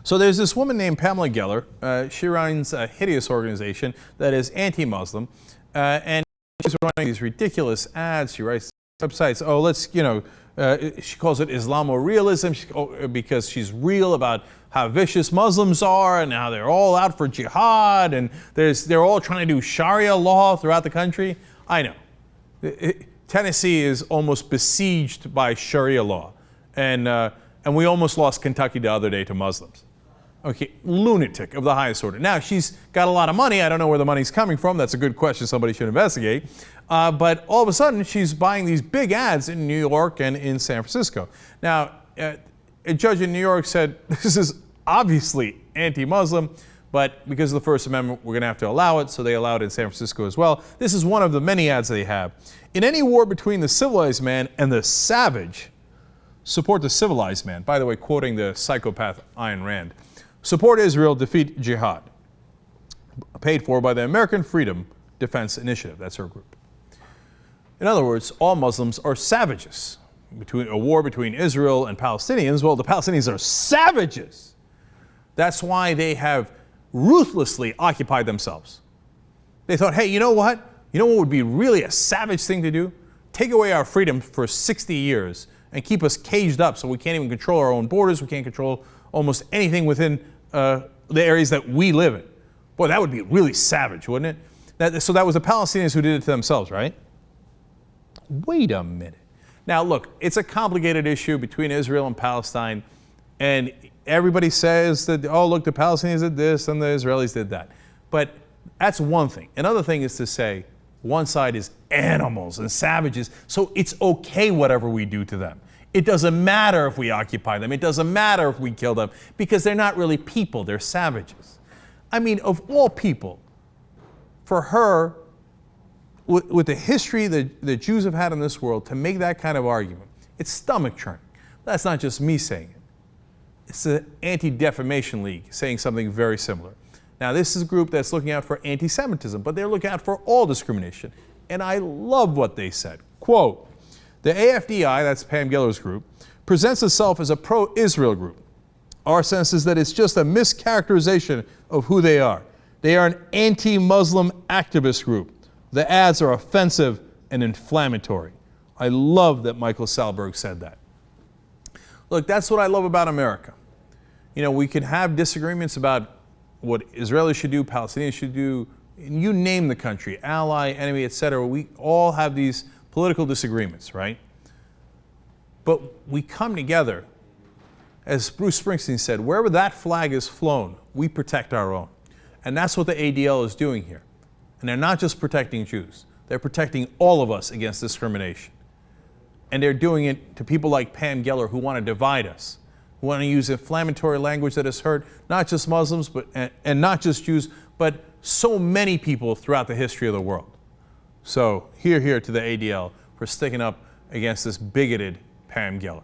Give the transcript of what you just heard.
So there's this woman named Pamela Geller. She runs a hideous organization that is anti-Muslim, and she's running these ridiculous ads. She writes websites. Oh, let's, she calls it Islamo-realism because she's real about how vicious Muslims are and how they're all out for jihad and they're all trying to do Sharia law throughout the country. I know. Tennessee is almost besieged by Sharia law, and we almost lost Kentucky the other day to Muslims. Okay, lunatic of the highest order. Now, she's got a lot of money. I don't know where the money's coming from. That's a good question somebody should investigate. But all of a sudden, she's buying these big ads in New York and in San Francisco. Now, a judge in New York said, this is obviously anti-Muslim, but because of the First Amendment, we're going to have to allow it, so they allowed it in San Francisco as well. This is one of the many ads they have. In any war between the civilized man and the savage, support the civilized man. By the way, quoting the psychopath Ayn Rand. Support Israel, defeat Jihad. Paid for by the American Freedom Defense Initiative. That's her group. In other words, all Muslims are savages. Between a war between Israel and Palestinians, well, the Palestinians are savages. That's why they have ruthlessly occupied themselves. They thought, hey, you know what? You know what would be really a savage thing to do? Take away our freedom for 60 years and keep us caged up so we can't even control our own borders. We can't control almost anything within the areas that we live in. Boy, that would be really savage, wouldn't it? So that was the Palestinians who did it to themselves, right? Wait a minute. Now, look, it's a complicated issue between Israel and Palestine, and everybody says that, oh, look, the Palestinians did this and the Israelis did that. But that's one thing. Another thing is to say one side is animals and savages, so it's okay whatever we do to them. It doesn't matter if we occupy them. It doesn't matter if we kill them, because they're not really people. They're savages. I mean, of all people, for her, with the history that the Jews have had in this world, to make that kind of argument, it's stomach-churning. That's not just me saying it. It's the Anti-Defamation League saying something very similar. Now, this is a group that's looking out for anti-Semitism, but they're looking out for all discrimination. And I love what they said. Quote, the AFDI, that's Pam Geller's group, presents itself as a pro-Israel group. Our sense is that it's just a mischaracterization of who they are. They are an anti-Muslim activist group. The ads are offensive and inflammatory. I love that Michael Salberg said that. Look, that's what I love about America. You know, we can have disagreements about what Israelis should do, Palestinians should do, you name the country, ally, enemy, etc. We all have these political disagreements, right? But we come together, as Bruce Springsteen said, wherever that flag is flown, we protect our own. And that's what the ADL is doing here. And they're not just protecting Jews, they're protecting all of us against discrimination. And they're doing it to people like Pam Geller who want to divide us, who want to use inflammatory language that has hurt not just Muslims and not just Jews, but so many people throughout the history of the world. So here to the ADL for sticking up against this bigoted Pam Geller.